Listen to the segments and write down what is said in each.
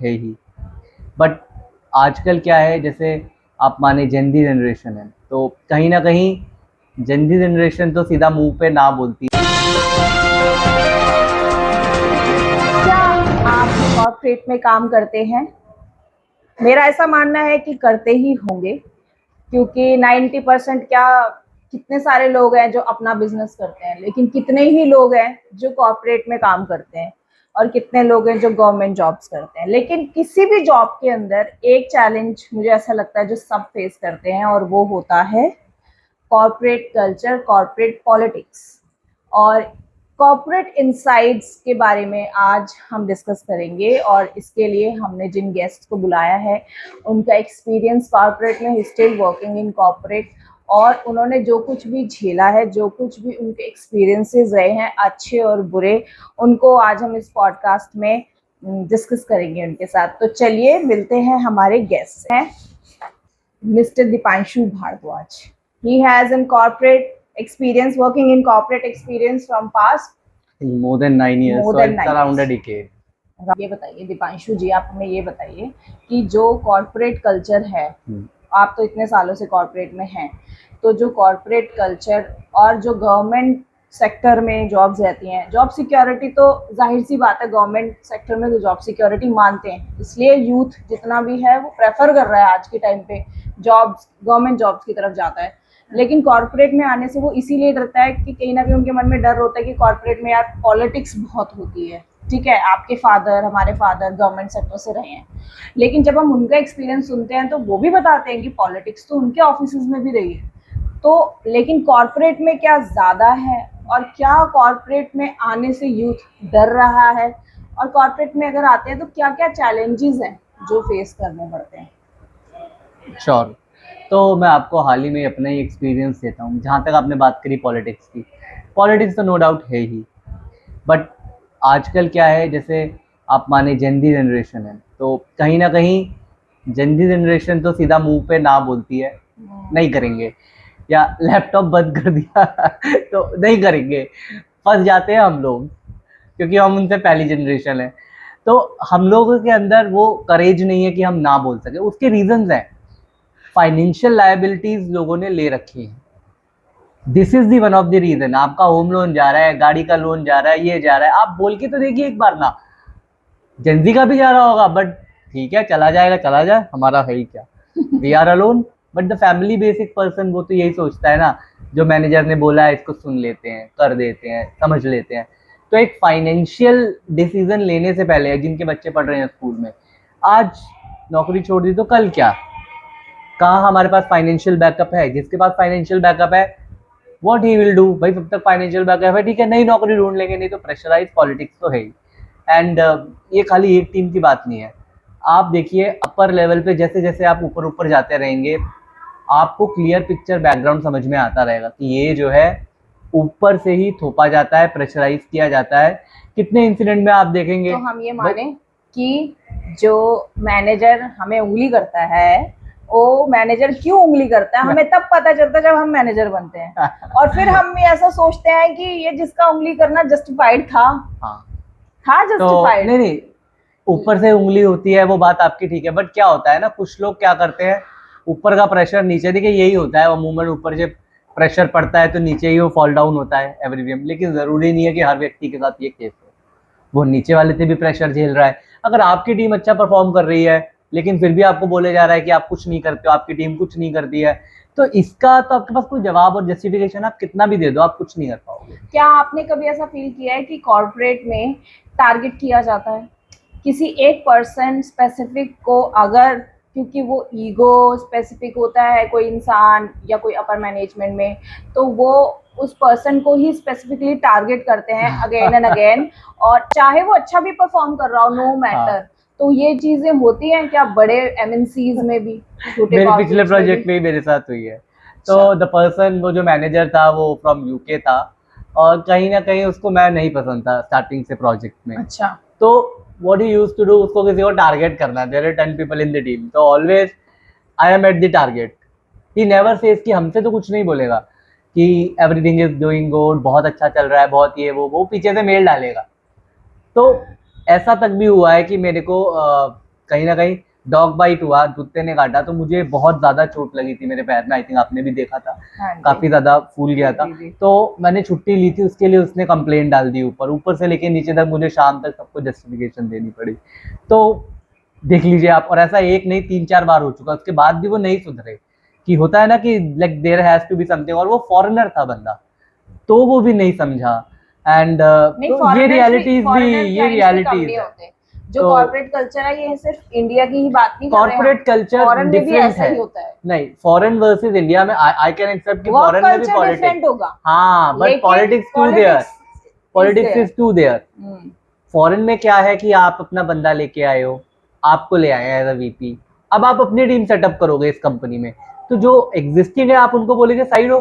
है ही। बट आजकल क्या है, जैसे आप माने जेनजी जनरेशन है, तो कहीं ना कहीं जेनजी जनरेशन तो सीधा मुंह पे ना बोलती है। क्या आप कॉर्पोरेट में काम करते हैं? मेरा ऐसा मानना है कि करते ही होंगे, क्योंकि 90% क्या, कितने सारे लोग हैं जो अपना बिजनेस करते हैं, लेकिन कितने ही लोग हैं जो कॉर्पोरेट में काम करते हैं और कितने लोग हैं जो गवर्नमेंट जॉब्स करते हैं। लेकिन किसी भी जॉब के अंदर एक चैलेंज मुझे ऐसा लगता है जो सब फेस करते हैं, और वो होता है कॉर्पोरेट कल्चर, कॉर्पोरेट पॉलिटिक्स। और कॉर्पोरेट इनसाइड्स के बारे में आज हम डिस्कस करेंगे, और इसके लिए हमने जिन गेस्ट को बुलाया है उनका एक्सपीरियंस कॉर्पोरेट में, हिस्ट्री वर्किंग इन कॉर्पोरेट, और उन्होंने जो कुछ भी झेला है, जो कुछ भी उनके एक्सपीरियंसेस रहे हैं अच्छे और बुरे, उनको आज हम इस पॉडकास्ट में डिस्कस करेंगे उनके साथ। तो चलिए मिलते हैं, हमारे गेस्ट हैं Mr. Dipanshu Bhardwaj. He has in corporate experience, working in corporate experience from past more than 9 years, more so than it's 9 around a years. decade. ये बताइए दीपांशु जी, आप हमें ये बताइए कि जो कॉर्पोरेट कल्चर है, आप तो इतने सालों से कॉर्पोरेट में हैं, तो जो कॉर्पोरेट कल्चर और जो गवर्नमेंट सेक्टर में जॉब्स रहती हैं, जॉब सिक्योरिटी तो जाहिर सी बात है, गवर्नमेंट सेक्टर में तो जॉब सिक्योरिटी मानते हैं, इसलिए यूथ जितना भी है वो प्रेफर कर रहा है आज के टाइम पे जॉब्स, गवर्नमेंट जॉब्स की तरफ जाता है। लेकिन कॉर्पोरेट में आने से वो इसीलिए डरता है कि कहीं ना कहीं उनके मन में डर होता है कि कॉर्पोरेट में यार पॉलिटिक्स बहुत होती है। ठीक है, आपके फादर, हमारे फादर गवर्नमेंट सेक्टर से रहे हैं, लेकिन जब हम उनका एक्सपीरियंस सुनते हैं तो वो भी बताते हैं कि पॉलिटिक्स तो उनके ऑफिस में भी रही है। तो लेकिन कॉर्पोरेट में क्या ज़्यादा है, और क्या कॉर्पोरेट में आने से यूथ डर रहा है, और कॉर्पोरेट में अगर आते हैं तो क्या क्या चैलेंजेस हैं जो फेस करने पड़ते हैं? श्योर। तो मैं आपको हाल ही में अपना ही एक्सपीरियंस देता हूँ। जहाँ तक आपने बात करी पॉलिटिक्स की, पॉलिटिक्स तो नो डाउट है ही। बट आजकल क्या है, जैसे आप माने जेनजी जनरेशन है, तो कहीं ना कहीं जेनजी जनरेशन तो सीधा मुंह पे ना बोलती है, नहीं करेंगे, या लैपटॉप बंद कर दिया तो नहीं करेंगे। फंस जाते हैं हम लोग, क्योंकि हम उनसे पहली जनरेशन है। तो हम लोगों के अंदर वो करेज नहीं है कि हम ना बोल सके। उसके रीजंस हैं, फाइनेंशियल लायबिलिटीज लोगों ने ले रखी हैं। This is the one of the reason. आपका होम लोन जा रहा है, गाड़ी का लोन जा रहा है, ये जा रहा है, आप बोल के तो देखिए एक बार ना। जेंजी का भी जा रहा होगा, बट ठीक है, चला जाएगा, चला जाए, हमारा है ही क्या, we are alone. But the family basic person वो तो यही सोचता है ना, जो मैनेजर ने बोला है इसको सुन लेते हैं, कर देते हैं, समझ लेते हैं। तो एक फाइनेंशियल डिसीजन लेने से पहले, जिनके बच्चे पढ़ रहे हैं स्कूल में, आज नौकरी छोड़ दी तो कल क्या, कहाँ हमारे पास फाइनेंशियल बैकअप है। जिसके पास फाइनेंशियल बैकअप है, व्हाट ही विल डू, भाई जब तक फाइनेंशियल बैकअप है ठीक है, नई नौकरी ढूंढ लेंगे, नहीं तो प्रेशराइज पॉलिटिक्स तो है ही। एंड ये खाली एक टीम की बात नहीं है। आप देखिए अपर लेवल पे जैसे जैसे आप ऊपर ऊपर जाते रहेंगे, आपको क्लियर पिक्चर बैकग्राउंड समझ में आता रहेगा कि ये जो है ऊपर से ही थोपा जाता है, प्रेशराइज किया जाता है। कितने इंसिडेंट में आप देखेंगे। तो हम ये माने कि जो मैनेजर हमें उंगली करता है, वो मैनेजर क्यों उंगली करता है हमें तब पता चलता है जब हम मैनेजर बनते हैं, और फिर हम ऐसा सोचते हैं कि ये जिसका उंगली करना जस्टिफाइड था। हाँ, था तो जस्टिफाइड। नहीं नहीं, ऊपर से उंगली होती है वो बात आपकी ठीक है, बट क्या होता है ना, कुछ लोग क्या करते हैं, ऊपर का प्रेशर नीचे, देखिए यही होता है, वो मूवमेंट ऊपर से प्रेशर पड़ता है तो नीचे ही वो फॉल डाउन होता है एवरीवेम। लेकिन जरूरी नहीं है कि हर व्यक्ति के साथ ये केस हो, वो नीचे वाले से भी प्रेशर झेल रहा है। अगर आपकी टीम अच्छा परफॉर्म कर रही है, लेकिन फिर भी आपको बोले जा रहा है कि आप कुछ नहीं करते हो, आपकी टीम कुछ नहीं करती है, तो इसका तो आपके पास कोई जवाब और जस्टिफिकेशन आप कितना भी दे दो, आप कुछ नहीं कर पाओगे। क्या आपने कभी ऐसा फील किया है कि कॉर्पोरेट में टारगेट किया जाता है किसी एक पर्सन स्पेसिफिक को, अगर क्योंकि वो ईगो स्पेसिफिक होता है कोई इंसान या कोई अपर मैनेजमेंट में, तो वो उस पर्सन को ही स्पेसिफिकली टारगेट करते हैं अगेन एंड अगेन, और चाहे वो अच्छा भी परफॉर्म कर रहा हो, नो मैटर। तो ये चीजें होती हैं क्या बड़े एमएनसीज में भी, छोटे मेरे पिछले कॉर्पोरेट्स में प्रोजेक्ट भी? में ही मेरे साथ हुई है। तो द पर्सन, वो जो मैनेजर था वो फ्रॉम यूके था, और कहीं ना कहीं उसको मैं नहीं पसंद था स्टार्टिंग से प्रोजेक्ट में। अच्छा। तो what he used to do, उसको किसी को टारगेट करना, there are 10 people in the team, तो always I am at the target. He never says कि हमसे तो कुछ नहीं बोलेगा कि एवरीथिंग इज डूइंग गुड, बहुत अच्छा चल रहा है, बहुत ये वो पीछे से मेल डालेगा। तो ऐसा तक भी हुआ है कि मेरे को कहीं ना कहीं डॉग बाइट हुआ, कुत्ते ने काटा, तो मुझे बहुत ज़्यादा चोट लगी थी मेरे पैर में। आई थिंक आपने भी देखा था, हाँ जी। काफ़ी ज़्यादा फूल गया था। जी, जी। तो मैंने छुट्टी ली थी उसके लिए, उसने कंप्लेंट डाल दी ऊपर ऊपर से लेके नीचे तक, मुझे शाम तक सबको जस्टिफिकेशन देनी पड़ी। तो देख लीजिए आप, और ऐसा एक नहीं 3-4 बार हो चुका, उसके बाद भी वो नहीं सुधरे। कि होता है ना कि like there has to be something, और वो फॉरेनर था बंदा, तो वो भी नहीं समझा। एंड नहीं, तो ये रियलिटीज भी, ये रियलिटीज नहीं है। होते। जो तो कॉर्पोरेट कल्चर है, ये सिर्फ इंडिया की ही बात नहीं कर रहे हैं हम। कॉर्पोरेट कल्चर फॉरेन में भी डिफरेंट ऐसा है। ही होता है। नहीं, फॉरेन वर्सेस इंडिया में आई कैन एक्सेप्ट कि वर्क फॉरेन में भी कल्चर पॉलिटिक्स, डिफरेंट होगा, हाँ, बट लेकिन politics too there, politics is too there. Hmm, foreign में क्या है कि आप अपना बंदा लेके आए हो, आपको ले आए हैं एज अ वीपी, अब आप अपनी टीम सेटअप करोगे इस कंपनी में, तो जो एग्जिस्टिंग है आप उनको बोलेंगे साइड हो,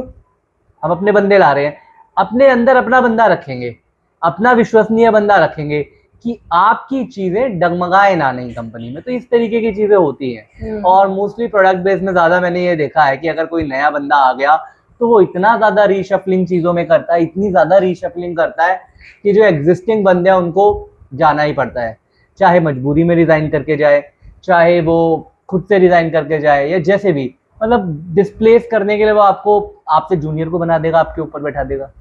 हम अपने बंदे ला रहे हैं, अपने अंदर अपना बंदा रखेंगे, अपना विश्वसनीय बंदा रखेंगे कि आपकी चीजें डगमगाए ना नहीं कंपनी में। तो इस तरीके की चीजें होती हैं। और मोस्टली प्रोडक्ट बेस में ज्यादा मैंने ये देखा है कि अगर कोई नया बंदा आ गया तो वो इतना ज्यादा रीशफलिंग चीजों में करता है, इतनी ज्यादा रीशफलिंग करता है कि जो एग्जिस्टिंग बंदे हैं उनको जाना ही पड़ता है, चाहे मजबूरी में रिजाइन करके जाए, चाहे वो खुद से रिजाइन करके जाए, या जैसे भी, मतलब डिस्प्लेस करने के लिए वो आपको, आपसे जूनियर को बना देगा, आपके ऊपर बैठा देगा।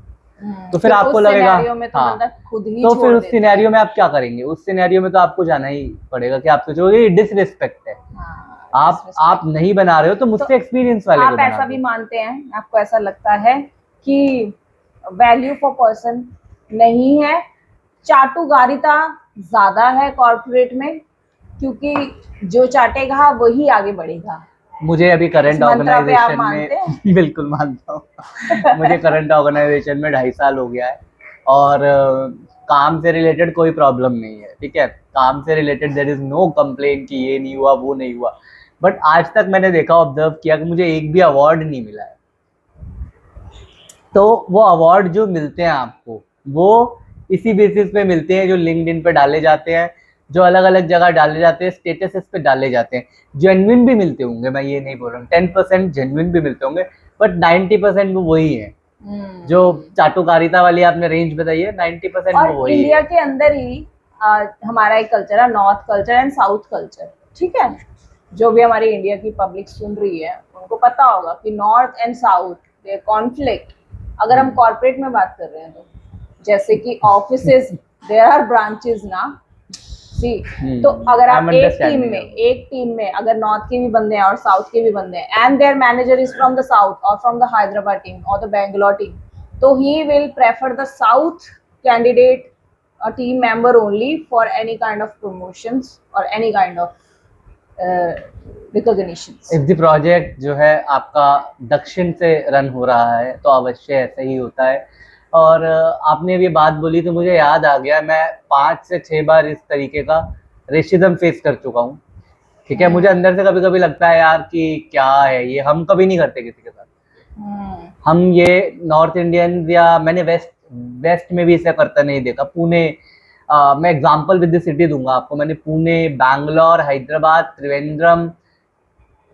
तो फिर आपको लगेगा, में तो हाँ, बंदा खुद ही तो छोड़ फिर उस देता सिनेरियो में आप क्या करेंगे? उस सिनेरियो में तो आपको जाना ही पड़ेगा कि आप सोचोगे ये डिसरिस्पेक्ट है। हाँ, आप नहीं बना रहे हो तो मुझसे एक्सपीरियंस वाले को आप बना ऐसा दो। भी मानते हैं, आपको ऐसा लगता है कि वैल्यू फॉर पर्सन नहीं है, चाटुकारिता ज्यादा है कॉर्पोरेट में, क्योंकि जो चाटेगा वही आगे बढ़ेगा। मुझे अभी करंट इस मंत्र पे आप ऑर्गेनाइजेशन मानते हैं? में बिल्कुल मानता हूँ। मुझे करंट ऑर्गेनाइजेशन में 2.5 साल हो गया है, और काम से रिलेटेड कोई प्रॉब्लम नहीं है, ठीक है, काम से related there is no complain कि ये नहीं हुआ वो नहीं हुआ। बट आज तक मैंने देखा, ऑब्जर्व किया कि मुझे एक भी अवार्ड नहीं मिला है। तो वो अवार्ड जो मिलते हैं आपको, वो इसी बेसिस पे मिलते हैं जो लिंक्डइन पे डाले जाते हैं, जो अलग अलग जगह डाले जाते हैं, स्टेटस पे डाले जाते हैं। जेन्युइन भी मिलते होंगे, मैं ये नहीं बोल रहा हूँ, 10% जेन्युइन भी मिलते होंगे, बट 90% वो वही है। जो चाटुकारिता वाली आपने रेंज बताई है, 90% वो और वही इंडिया है। के अंदर ही हमारा एक कल्चर है, north culture and south culture, ठीक है। जो भी हमारी इंडिया की पब्लिक सुन रही है उनको पता होगा कि north and south there conflict. अगर हम कॉर्पोरेट में बात कर रहे हैं तो जैसे कि ऑफिसेज, देयर आर ब्रांचेस ना, सी, तो अगर आप I'm एक understanding टीम में अगर नॉर्थ के भी बंदे हैं और साउथ के भी बंदे हैं, and there manager is from the south और फ्रॉम द हैदराबाद टीम और द बेंगलोर टीम, तो he will prefer the south candidate, a team member only for any kind of promotions or any kind of recognitions. If the project जो है आपका दक्षिण से run हो रहा है तो अवश्य ऐसा ही होता है। और आपने अभी बात बोली तो मुझे याद आ गया, मैं 5 से 6 बार इस तरीके का रेसिज्म फेस कर चुका हूँ, ठीक है। मुझे अंदर से कभी कभी लगता है यार कि क्या है ये, हम कभी नहीं करते किसी के साथ। हम ये नॉर्थ इंडियन, या मैंने वेस्ट में भी इसे करता नहीं देखा। पुणे, मैं एग्जांपल विद द सिटी दूंगा आपको, मैंने पुणे, बैंगलोर, हैदराबाद, त्रिवेंद्रम,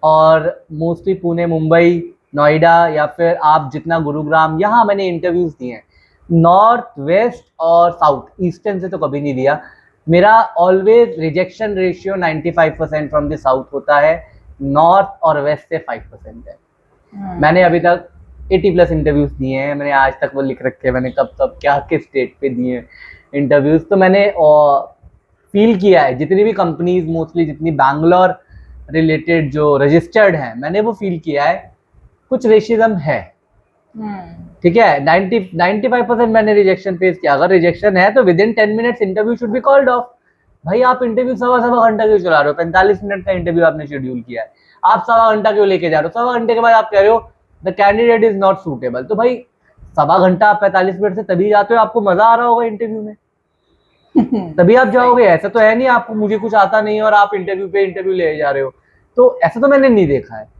और मोस्टली पुणे, मुंबई, नोएडा, या फिर आप जितना गुरुग्राम, यहाँ मैंने इंटरव्यूज दिए हैं। नॉर्थ, वेस्ट और साउथ, ईस्टर्न से तो कभी नहीं दिया। मेरा always rejection ratio 95% from the south होता है, नॉर्थ और वेस्ट से 5% है। मैंने अभी तक 80+ इंटरव्यूज दिए हैं, मैंने आज तक वो लिख रखे हैं मैंने कब कब क्या किस स्टेट पे दिए इंटरव्यूज। तो मैंने फील किया है जितनी भी कंपनीज, मोस्टली जितनी बैंगलोर रिलेटेड जो रजिस्टर्ड हैं, मैंने वो फील किया है कुछ रेशिज्म है, ठीक है। 95% मैंने रिजेक्शन फेस किया। अगर रिजेक्शन है तो with in 10 minutes interview should be called off. भाई आप इंटरव्यू सवा घंटा क्यों चला रहे हो? 45 मिनट का इंटरव्यू आपने शेड्यूल किया है, आप सवा घंटा क्यों लेके जा रहे हो? सवा घंटे के बाद आप कह रहे हो the candidate is not suitable. तो भाई सवा घंटा, आप 45 मिनट से तभी जाते हो, आपको मजा आ रहा होगा इंटरव्यू में, तभी आप जाओगे। ऐसा तो है नहीं आपको, मुझे कुछ आता नहीं है और आप इंटरव्यू पे इंटरव्यू ले जा रहे हो, तो ऐसा तो मैंने नहीं देखा है।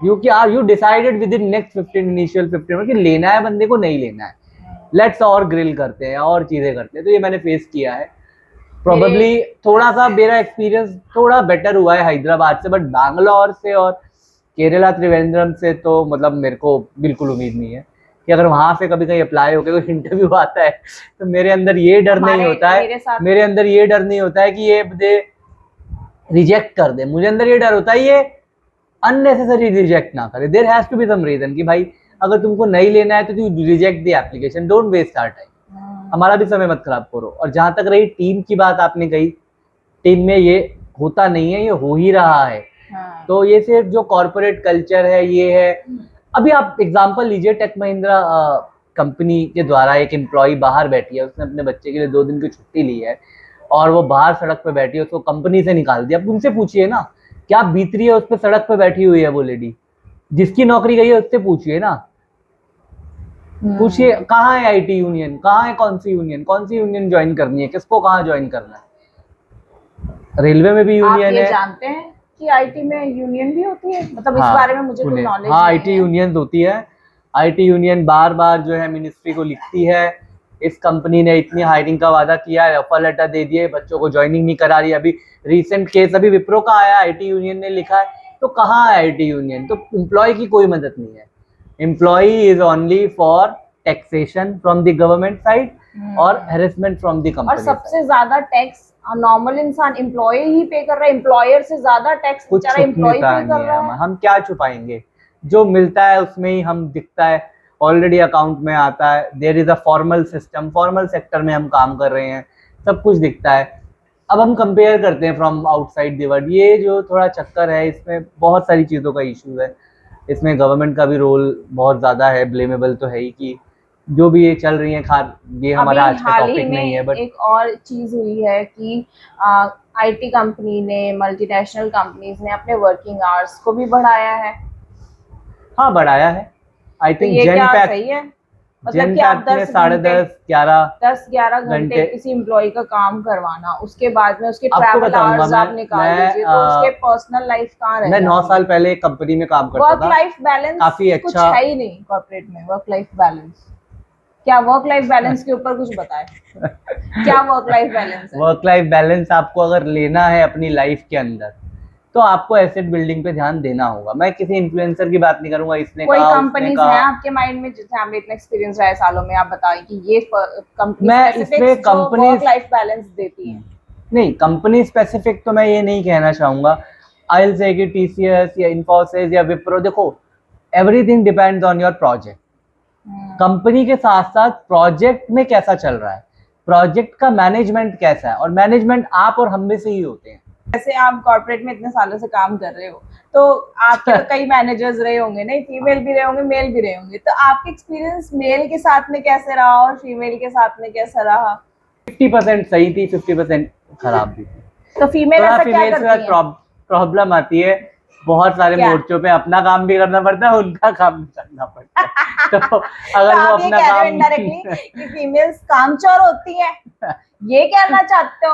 You decided with in next 15 initial 15 minute कि लेना है बंदे को, नहीं लेना है, लेट्स और ग्रिल करते हैं और चीजें करते हैं। तो ये मैंने फेस किया है। प्रोबेबली थोड़ा सा मेरा एक्सपीरियंस थोड़ा बेटर हुआ है हैदराबाद से, बट बैंगलोर से और केरला, त्रिवेंद्रम से तो मतलब मेरे को बिल्कुल उम्मीद नहीं है कि अगर वहां से कभी कहीं अप्लाई होकर कोई इंटरव्यू आता है तो मेरे अंदर ये डर नहीं होता है, मेरे अंदर ये डर नहीं होता है कि ये रिजेक्ट कर दे। मुझे अंदर ये डर होता है ये अननेसेसरी रिजेक्ट ना करे। There has to be some reason कि भाई अगर तुमको नहीं लेना है तो तू reject the application, don't waste our time, हमारा भी समय मत खराब करो। और जहां तक रही टीम की बात आपने कही, टीम में ये होता नहीं है, ये हो ही रहा है। तो ये सिर्फ जो कॉर्पोरेट कल्चर है ये है। अभी आप एग्जांपल लीजिए, टेक महिंद्रा कंपनी के द्वारा एक एम्प्लॉय बाहर बैठी है, उसने अपने बच्चे के लिए 2 दिन की छुट्टी ली है और वो बाहर सड़क पे बैठी है, उसको कंपनी से निकाल दिया। अब उनसे पूछिए ना क्या बीत रही है उस पर, सड़क पे बैठी हुई है वो लेडी, जिसकी नौकरी गई है उससे पूछिए ना। पूछिए कहाँ है आईटी यूनियन, कहाँ है कौन सी यूनियन ज्वाइन करनी है, किसको कहाँ ज्वाइन करना है। रेलवे में भी यूनियन आप ये है। जानते हैं कि आईटी में यूनियन भी होती है? मतलब इस बारे में मुझे कोई नॉलेज हाँ, नहीं आईटी यूनियन होती है। आईटी यूनियन बार बार जो है मिनिस्ट्री को लिखती है, इस कंपनी ने इतनी हायरिंग का वादा किया है, ऑफर लेटर दे दिए, बच्चों को ज्वाइनिंग नहीं करा रही। अभी रिसेंट केस अभी विप्रो का आया, आईटी यूनियन ने लिखा है। तो कहाँ है आईटी यूनियन? तो एम्प्लॉय की कोई मदद नहीं है। Employ is only for taxation from the government side और हेरेसमेंट फ्रॉम द कंपनी। और सबसे ज्यादा टैक्स नॉर्मल इंसान एम्प्लॉय ही पे कर रहा है, एम्प्लॉयर से ज्यादा टैक्स कुछ बेचारा एम्प्लॉय पे कर रहा है। हम क्या छुपाएंगे, जो मिलता है उसमें ही हम दिखता है, ऑलरेडी अकाउंट में आता है। There is a formal system, formal sector में हम काम कर रहे हैं, सब कुछ दिखता है। अब हम कंपेयर करते हैं फ्रॉम आउटसाइड द वर्ल्ड, ये जो थोड़ा चक्कर है इसमें बहुत सारी चीज़ों का इशू है। इसमें गवर्नमेंट का भी रोल बहुत ज़्यादा है, ब्लेमेबल तो है ही कि जो भी ये चल रही है। ये हमारा आज का टॉपिक नहीं है, बट एक और चीज हुई है कि आईटी कंपनी ने, मल्टीनेशनल कंपनीज ने अपने वर्किंग आवर्स को भी बढ़ाया है। हाँ, बढ़ाया है। आई तो थिंक ये क्या जेनपैक, सही है? मतलब कि जेनपैक आप में 10-11 घंटे किसी एम्प्लॉय का काम करवाना, उसके बाद में उसके आपको ट्रैवल बताऊंगा आवर्स आप निकाल लीजिए, तो उसके पर्सनल लाइफ कहाँ रह मैं 9 जाएगी? साल पहले एक कंपनी में काम करता वर्क था। लाइफ बैलेंस काफी कुछ अच्छा। है ही नहीं कॉर्पोरेट में। वर्क लाइफ बैलेंस क्या? वर्क लाइफ बैलेंस के ऊपर कुछ बताएं। क्या वर्क लाइफ बैलेंस है? वर्क लाइफ बैलेंस आपको अगर लेना है अपनी लाइफ के अंदर तो आपको एसेट बिल्डिंग पे ध्यान देना होगा। मैं किसी इन्फ्लुएंसर की बात नहीं करूंगा, इसने कोई कहा, उसने कंपनीज कहा। है आपके माइंड में जिससे आपने इतना एक्सपीरियंस रहा है सालों में, आप बताएं कि ये कंपनी मैं इसमें कंपनी वर्क लाइफ बैलेंस देती है। नहीं, कंपनी स्पेसिफिक तो मैं ये नहीं कहना चाहूंगा। आई विल से कि टीसीएस या इन्फोसिस या विप्रो, देखो everything depends on your project. Company के साथ साथ प्रोजेक्ट में कैसा चल रहा है, प्रोजेक्ट का मैनेजमेंट कैसा है, और मैनेजमेंट आप और हम में से ही होते हैं। जैसे आप कॉर्पोरेट में इतने सालों से काम कर रहे हो तो आपके तो कई मैनेजर्स रहे होंगे, नहीं? फीमेल भी रहे होंगे, मेल भी रहे होंगे। तो आपके एक्सपीरियंस मेल के साथ में कैसे रहा और फीमेल के साथ में कैसा रहा? 50% सही थी, 50% खराब भी थी। तो फीमेल ऐसा क्या करती है? प्रॉब्लम आती है बहुत सारे मोर्चों पे, अपना काम भी करना पड़ता है, उनका काम भी करना पड़ता है। तो अगर वो अपना काम इनडायरेक्टली कि फीमेल्स कामचोर होती हैं, ये कहना चाहते हो?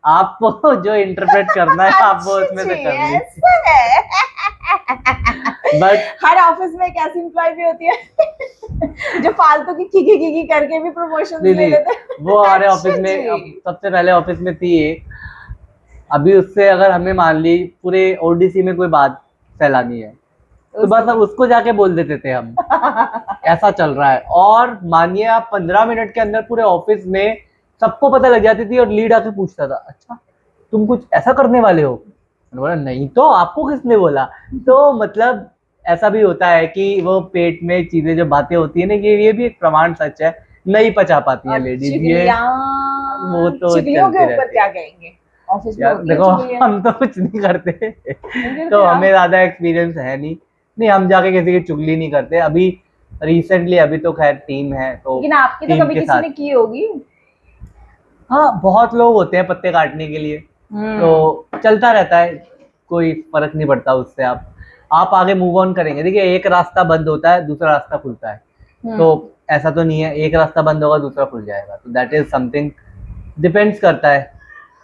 आपको जो इंटरप्रेट करना है आप वो उसमें से कर लीजिए। बट हर ऑफिस में एक ऐसी एम्प्लॉय भी होती है जो फालतू की खिकी करके भी प्रमोशन ले लेते हैं। वो हमारे ऑफिस में सबसे पहले ऑफिस में थी एक। अभी उससे अगर हमें मान ली पूरे ओडीसी में कोई बात फैलानी है तो बस अब उसको जाके बोल देते थे हम। ऐसा चल रहा है। और मानिए आप 15 मिनट के अंदर पूरे ऑफिस में सबको पता लग जाती थी और लीड आके पूछता था, अच्छा तुम कुछ ऐसा करने वाले हो? मैंने बोला नहीं, तो आपको किसने बोला? तो मतलब ऐसा भी होता है कि वो पेट में चीजें जो बातें होती है ना, ये भी एक प्रमाण सच है, नहीं पचा पाती है लेडीज। ये वो तो चिगलियों के ऊपर क्या कहेंगे? ऑफिस में देखो हम तो कुछ नहीं करते तो हमें ज्यादा एक्सपीरियंस है नहीं, हम जाके किसी की चुगली नहीं करते। अभी रिसेंटली, अभी तो खैर टीम है तो, लेकिन आपकी तो कभी किसी ने की होगी। हाँ, बहुत लोग होते हैं पत्ते काटने के लिए, तो चलता रहता है, कोई फर्क नहीं पड़ता उससे। आप आगे मूव ऑन करेंगे। देखिए एक रास्ता बंद होता है, दूसरा रास्ता खुलता है, तो ऐसा तो नहीं है एक रास्ता बंद होगा दूसरा खुल जाएगा। तो दैट इज समथिंग, डिपेंड्स करता है।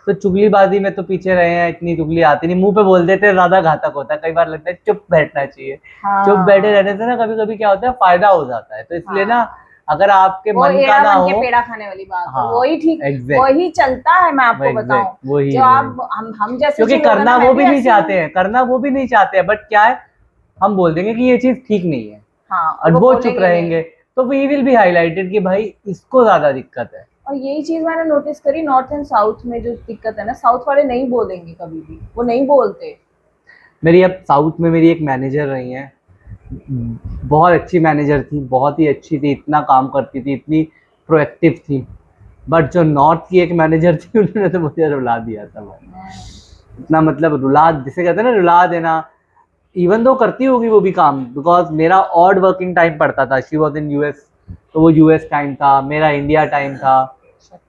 तो चुगलीबाजी में तो पीछे रहे हैं, इतनी चुगली आती नहीं, मुंह पे बोल देते हैं, ज्यादा घातक होता है। कई बार लगता है चुप बैठना चाहिए। चुप बैठे रहने से ना कभी कभी क्या होता है, फायदा हो जाता है। तो इसलिए ना अगर आपके मन का ना हो, पेड़ा खाने वाली बात, हाँ, वही ठीक, वही चलता है। मैं आपको बताऊं, जो आप हम जैसे, क्योंकि करना वो भी नहीं चाहते हैं, करना वो भी नहीं चाहते हैं, बट क्या है, हम बोल देंगे कि ये चीज ठीक नहीं है, और वो चुप रहेंगे तो वी विल बी हाईलाइटेड कि भाई इसको ज्यादा दिक्कत है। और यही चीज मैंने नोटिस करी नॉर्थ एंड साउथ में, जो दिक्कत है ना, साउथ वाले नहीं बोलेंगे कभी भी, वो नहीं बोलते। मेरी अब साउथ में मेरी एक मैनेजर रही हैं, बहुत अच्छी मैनेजर थी, बहुत ही अच्छी थी, इतना काम करती थी, इतनी प्रोएक्टिव थी। बट जो नॉर्थ की एक मैनेजर थी उन्होंने तो मुझे रुला दिया था भाई। इतना मतलब रुला, जिसे कहते हैं ना रुला देना। इवन दो करती होगी वो भी काम, बिकॉज मेरा ऑड वर्किंग टाइम पड़ता था, शी वॉज इन यूएस, तो वो यूएस टाइम था, मेरा इंडिया टाइम था।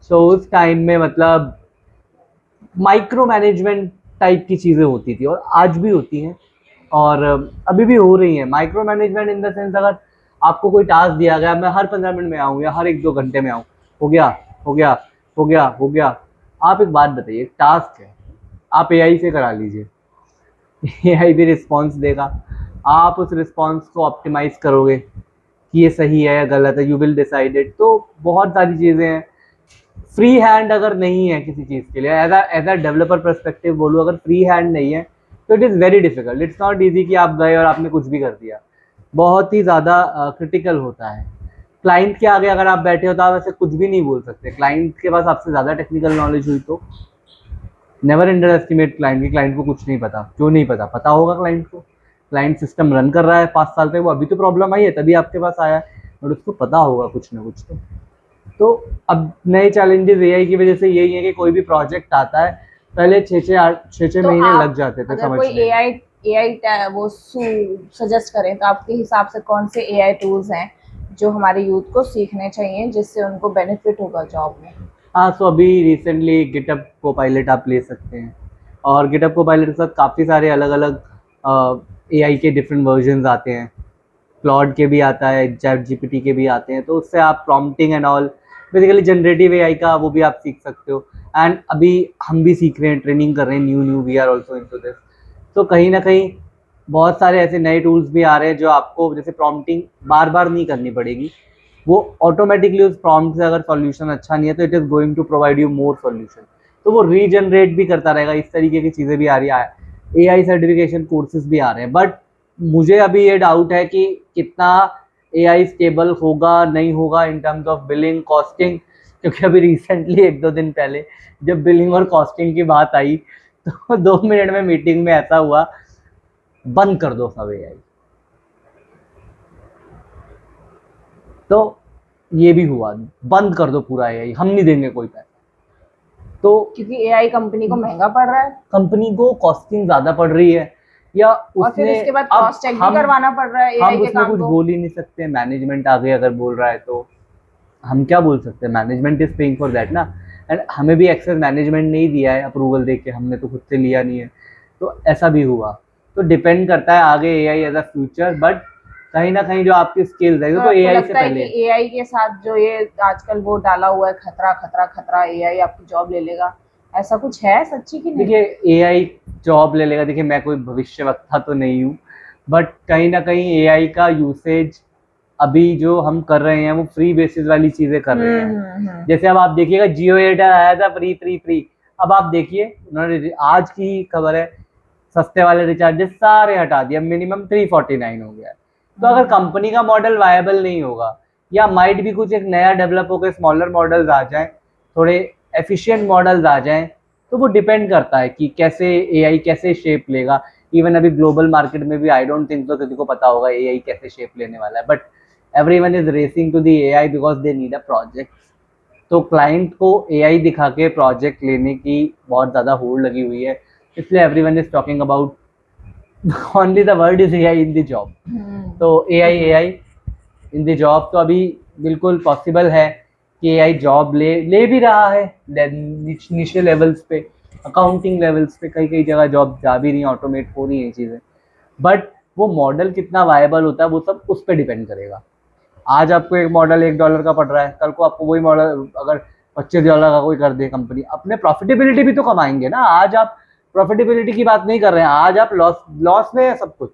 तो उस टाइम में मतलब माइक्रो मैनेजमेंट टाइप की चीज़ें होती थी, और आज भी होती हैं, और अभी भी हो रही हैं। Micro management in the sense, अगर आपको कोई टास्क दिया गया, मैं हर 15 मिनट में आऊँ या हर 1-2 घंटे में आऊँ, हो गया, हो गया, हो गया, हो गया। आप एक बात बताइए, टास्क है, आप एआई से करा लीजिए, एआई भी रिस्पॉन्स देगा, आप उस रिस्पॉन्स को ऑप्टिमाइज करोगे कि ये सही है या गलत है, यू विल डिसाइड इट। तो बहुत सारी चीज़ें हैं। फ्री हैंड अगर नहीं है किसी चीज़ के लिए, एज अ डेवलपर पर्सपेक्टिव बोलूँ, अगर फ्री हैंड नहीं है तो it is very difficult, it's not easy कि आप गए और आपने कुछ भी कर दिया। बहुत ही ज़्यादा क्रिटिकल होता है। क्लाइंट के आगे अगर आप बैठे हो तो आप ऐसे कुछ भी नहीं बोल सकते, क्लाइंट के पास आपसे ज़्यादा टेक्निकल नॉलेज हुई तो। नेवर अंडर एस्टिमेट क्लाइंट की, क्लाइंट को कुछ नहीं पता, क्यों नहीं पता, पता होगा क्लाइंट को। क्लाइंट सिस्टम रन कर रहा है 5 साल पे, वो अभी तो प्रॉब्लम आई है तभी आपके पास आया है, बट उसको पता होगा कुछ ना कुछ तो अब नए चैलेंजेस एआई की वजह से यही है कि कोई भी प्रोजेक्ट आता है, पहले 6-6 तो महीने लग आप जाते थे अगर कोई समझने में। एआई एआई वो सजेस्ट करें तो आपके हिसाब से कौन से एआई टूल्स हैं जो हमारे यूथ को सीखने चाहिए, जिससे उनको बेनिफिट होगा जॉब में? हाँ, सो अभी रिसेंटली गिटअप को पायलट आप ले सकते हैं, और गिटअप को पायलट के साथ काफ़ी सारे अलग अलग एआई के डिफरेंट वर्जन आते हैं। क्लॉड के भी आता है, चैट जीपीटी के भी आते हैं, तो उससे आप prompting and all, basically generative AI का वो भी आप सीख सकते हो। एंड अभी हम भी सीख रहे हैं, ट्रेनिंग कर रहे हैं, new new we are also into this. तो कहीं ना कहीं बहुत सारे ऐसे नए टूल्स भी आ रहे हैं जो आपको जैसे प्रॉम्प्टिंग बार बार नहीं करनी पड़ेगी, वो ऑटोमेटिकली उस प्रॉम्प्ट से अगर सॉल्यूशन अच्छा नहीं है तो it is going to provide you more solution, तो वो रीजनरेट भी करता रहेगा। इस तरीके की चीज़ें भी आ रही है, एआई सर्टिफिकेशन कोर्सेज भी आ रहे हैं। बट मुझे अभी ये डाउट है कि कितना एआई स्टेबल होगा नहीं होगा in terms of billing costing, क्योंकि अभी रिसेंटली 1-2 दिन पहले जब बिलिंग और कॉस्टिंग की बात आई तो 2 मिनट में मीटिंग में ऐसा हुआ, बंद कर दो सब एआई। तो ये भी हुआ, बंद कर दो पूरा एआई, हम नहीं देंगे कोई पैसा। तो क्योंकि एआई कंपनी को महंगा पड़ रहा है, कंपनी को कॉस्टिंग ज्यादा पड़ रही है, या और फिर उसने इसके बाद अब क्रॉस चेक भी करवाना पड़ रहा है हम एआई के उसमें काम कुछ को। बोल ही नहीं सकते, मैनेजमेंट आगे अगर बोल रहा है तो हम क्या बोल सकते हैं, management is paying for that ना। एंड हमें भी एक्सेस मैनेजमेंट नहीं दिया है अप्रूवल दे के, हमने तो खुद से लिया नहीं है, तो ऐसा भी हुआ। तो डिपेंड करता है आगे AI as a future, but कहीं ना कहीं जो आपकी स्किल्स है, तो देखो आपको एआई से लगता है कि पहले एआई के साथ जो ये आजकल वो डाला हुआ है खतरा खतरा खतरा, एआई आपकी जॉब ले लेगा, ऐसा कुछ है सच्ची कि नहीं? देखिए एआई जॉब ले लेगा, देखिए मैं कोई भविष्यवक्ता तो नहीं हूँ, बट कहीं ना कहीं एआई का यूसेज अभी जो हम कर रहे हैं वो फ्री बेसिस वाली चीजें कर रहे हैं। जैसे अब आप देखिएगा, जियो एयरटेल आया था फ्री फ्री फ्री, अब आप देखिए उन्होंने आज की खबर है सस्ते वाले रिचार्जेस सारे हटा दिए, मिनिमम 349 हो गया है। तो अगर कंपनी का मॉडल वायबल नहीं होगा, या माइट भी कुछ एक नया डेवलप होकर स्मॉलर मॉडल्स आ जाएं, थोड़े एफिशिएंट मॉडल्स आ जाएं, तो वो डिपेंड करता है कि कैसे एआई कैसे शेप लेगा। इवन अभी ग्लोबल मार्केट में भी आई डोंट थिंक तो किसी को पता होगा एआई कैसे शेप लेने वाला है, but everyone is racing to the AI because they need a project. तो क्लाइंट को एआई दिखा के प्रोजेक्ट लेने की बहुत ज़्यादा होड़ लगी हुई है, इसलिए everyone is talking about only the word is AI in the job. तो AI AI in the job तो अभी बिल्कुल पॉसिबल है कि एआई जॉब ले भी रहा है निचले लेवल्स पे, अकाउंटिंग लेवल्स पे कई कई जगह जॉब जा भी रही हैं, ऑटोमेट हो रही हैं चीज़ें। बट वो मॉडल कितना वायबल होता है वो सब उस पर डिपेंड करेगा। आज आपको एक मॉडल $1 का पड़ रहा है, कल को आपको वही मॉडल अगर $25 का कोई कर दे कंपनी, अपने प्रॉफिटेबिलिटी भी तो कमाएंगे ना। आज आप प्रॉफिटेबिलिटी की बात नहीं कर रहे हैं, आज आप लॉस लॉस में है सब कुछ।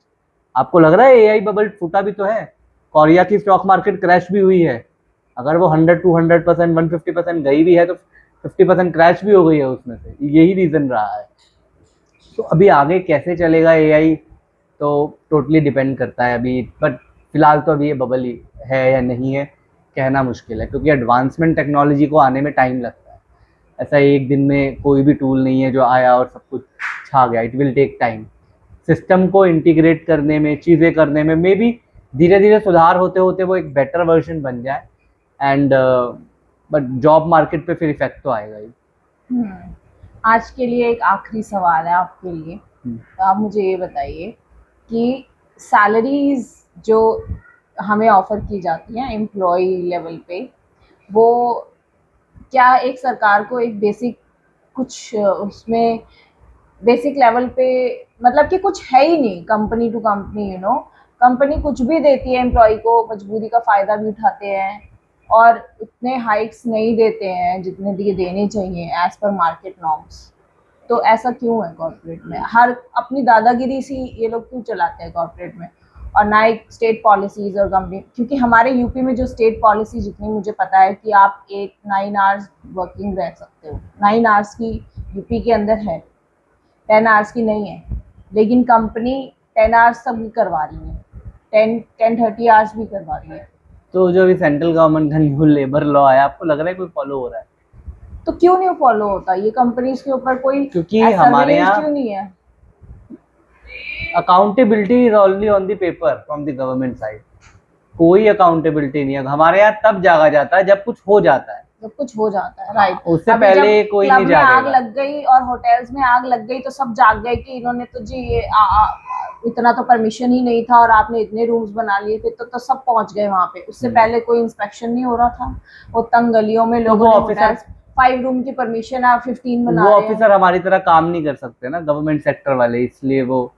आपको लग रहा है एआई बबल फूटा भी तो है, कोरिया की स्टॉक मार्केट क्रैश भी हुई है, अगर वो 100-200% 150% गई भी है तो 50% क्रैश भी हो गई है उसमें से, यही रीजन रहा है। तो अभी आगे कैसे चलेगा एआई तो टोटली डिपेंड करता है अभी, बट फिलहाल तो अभी ये बबल ही है या नहीं है, कहना मुश्किल है, क्योंकि एडवांसमेंट टेक्नोलॉजी को आने में टाइम लगता है। ऐसा एक दिन में कोई भी टूल नहीं है जो आया और सब कुछ छा गया। It will take time. System को इंटीग्रेट करने में, चीज़ें करने में मे बी धीरे धीरे सुधार होते होते वो एक बेटर वर्जन बन जाए। एंड बट जॉब मार्केट पे फिर इफेक्ट तो आएगा ही। आज के लिए एक आखिरी सवाल है आपके लिए। तो आप मुझे ये बताइए कि सैलरीज जो हमें ऑफर की जाती हैं एम्प्लॉय लेवल पे, वो क्या एक सरकार को एक बेसिक कुछ उसमें बेसिक लेवल पे, मतलब कि कुछ है ही नहीं कंपनी टू कंपनी, कंपनी कुछ भी देती है एम्प्लॉय को, मजबूरी का फ़ायदा भी उठाते हैं और उतने हाइक्स नहीं देते हैं जितने दिए देने चाहिए एज पर मार्केट नॉर्म्स। तो ऐसा क्यों है कॉर्पोरेट में? हर अपनी दादागिरी सी ये लोग क्यों चलाते हैं कॉर्पोरेट में, और ना एक स्टेट पॉलिसीज और कंपनी? क्योंकि हमारे यूपी में जो स्टेट पॉलिसी जितनी मुझे पता है कि आप 8-9 आवर्स वर्किंग रह सकते हो, 9 आवर्स की यूपी के अंदर है, 10 आवर्स की नहीं है। लेकिन कंपनी 10 आवर्स तक भी करवा रही है, 10-30 आवर्स भी करवा रही है। तो जो अभी सेंट्रल गवर्नमेंट का न्यू लेबर लॉ आया, आपको लग रहा है कोई फॉलो हो रहा है? तो क्यों नहीं फॉलो होता? ये कंपनीज के ऊपर कोई क्योंकि ऐसा हमारे surveillance यहाँ क्यों नहीं है? Accountability is only on the paper from the government side. कोई अकाउंटेबिलिटी नहीं है हमारे यहाँ। तब जागा जाता है जब कुछ हो जाता है, जब कुछ हो जाता है, राइट। उससे अभी पहले जब कोई क्लब नहीं में आग जागेगा। लग गई और होटल्स में आग लग गई तो सब जाग गए कि इन्होंने तो जी ये इतना तो परमिशन ही नहीं था और आपने इतने रूम्स बना लिए थे, तो सब पहुंच गए वहां पे। उससे पहले कोई इंस्पेक्शन नहीं हो रहा था। वो तंग गलियों में लोगों ने ऑफिसर 5 रूम की परमिशन आप 15 बना वो रहे हैं। ऑफिसर हमारी तरह काम नहीं कर सकते ना, गवर्नमेंट सेक्टर वाले, इसलिए वो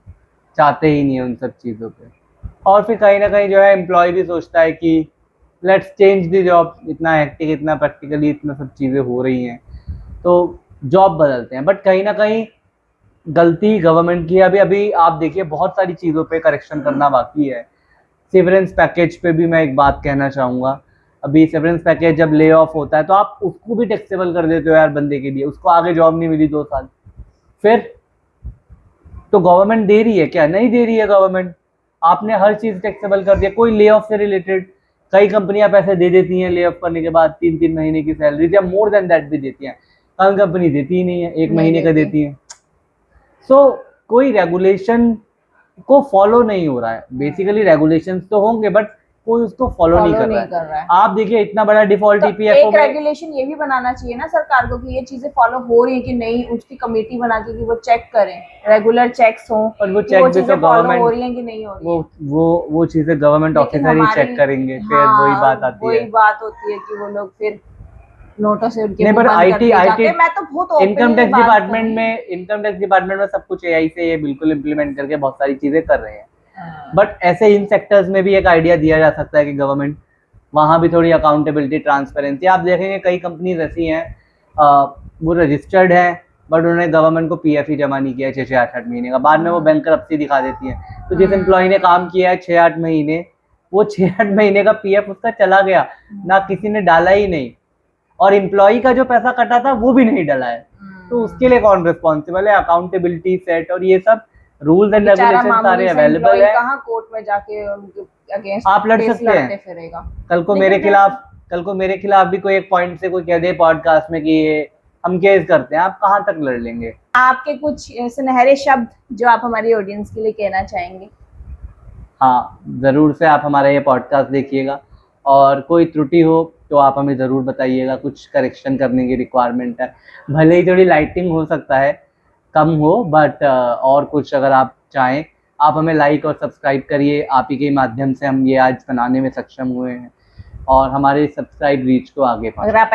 चाहते ही नहीं है उन सब चीज़ों पे। और फिर कहीं ना कहीं जो है एम्प्लॉय भी सोचता है कि लेट्स चेंज द जॉब। इतना हेक्टिक, इतना प्रैक्टिकली, इतना सब चीज़ें हो रही हैं तो जॉब बदलते हैं। बट कहीं ना कहीं गलती गवर्नमेंट की है। अभी अभी आप देखिए बहुत सारी चीज़ों पे करेक्शन करना बाकी है। सेवरेंस पैकेज पे भी मैं एक बात कहना चाहूँगा। अभी सेवरेंस पैकेज जब ले ऑफ होता है तो आप उसको भी टैक्सेबल कर देते हो यार बंदे के लिए। उसको आगे जॉब नहीं मिली 2 साल, फिर तो गवर्नमेंट दे रही है क्या? नहीं दे रही है गवर्नमेंट। आपने हर चीज़ टैक्सेबल कर दिया। कोई ले ऑफ से रिलेटेड कई कंपनियां पैसे दे देती हैं ले ऑफ करने के बाद, 3-3 महीने की सैलरी या मोर देन दैट भी देती हैं। कई कंपनी देती ही नहीं है, 1 महीने का देती है। सो कोई रेगुलेशन को फॉलो नहीं हो रहा है। बेसिकली रेगुलेशंस तो होंगे बट कोई उसको फॉलो नहीं कर रहा है। आप देखिए इतना बड़ा डिफॉल्ट तो ईपीएफओ एक में रेगुलेशन ये भी बनाना चाहिए ना सरकार को कि ये चीजें फॉलो हो रही है कि नहीं, उसकी कमेटी बना के कि वो चेक करें, रेगुलर चेक्स हों और वो कि चेक वो भी तो चीजें फॉलो हो गवर्नमेंट, रही हैं कि नहीं हो रही है। वो चीजें गवर्नमेंट लेकिन ऑफिसर ही हमारी चेक करेंगे, फिर हाँ, वही बात आती वही है। बात होती है कि वो लोग फिर नोटों से उनके नहीं, मुंह पर बंद कर आईटी दिए जाते आईटी हैं। मैं तो बहुत इनकम ओपनली टैक्स बात डिपार्टमेंट करूँ। में इनकम टैक्स डिपार्टमेंट में सब कुछ एआई से ये बिल्कुल इम्प्लीमेंट करके बहुत सारी चीजें कर रहे हैं। बट ऐसे इन सेक्टर्स में भी एक आइडिया दिया जा सकता है कि गवर्नमेंट वहाँ भी थोड़ी अकाउंटेबिलिटी, ट्रांसपेरेंसी। आप देखेंगे कई कंपनीज ऐसी हैं वो रजिस्टर्ड है बट उन्होंने गवर्नमेंट को पीएफ ही जमा नहीं किया 6-8 महीने का, बाद में वो बैंकरप्सी दिखा देती हैं। तो जिस एम्प्लॉय ने काम किया है 6-8 महीने, वो 6-8 महीने का पीएफ उसका चला गया, ना किसी ने डाला ही नहीं, और एम्प्लॉय का जो पैसा कटा था वो भी नहीं डाला है। तो उसके लिए कौन रिस्पॉन्सिबल है? अकाउंटेबिलिटी सेट और ये सब रूल्स एंड रेगुलेशन सारे अवेलेबल है। कहाँ कोर्ट में जाके उनके अगेंस्ट आप लड़ सकते हैं। फिरेगा। कल को मेरे खिलाफ भी कोई एक पॉइंट से कोई कह दे पॉडकास्ट में कि ये हम केस करते हैं, आप कहाँ तक लड़ लेंगे? आपके कुछ सुनहरे शब्द जो आप हमारी ऑडियंस के लिए कहना चाहेंगे? हाँ, ज़रूर से आप हमारा ये पॉडकास्ट देखिएगा और कोई त्रुटि हो तो आप हमें ज़रूर बताइएगा। कुछ करेक्शन करने की रिक्वायरमेंट है, भले ही थोड़ी लाइटिंग हो सकता है, कम हो, बट और कुछ अगर आप चाहें आप हमें लाइक और सब्सक्राइब करिए। आप ही के माध्यम से हम ये आज बनाने में सक्षम हुए हैं और हमारे सब्सक्राइब रीच को आगे अगर आप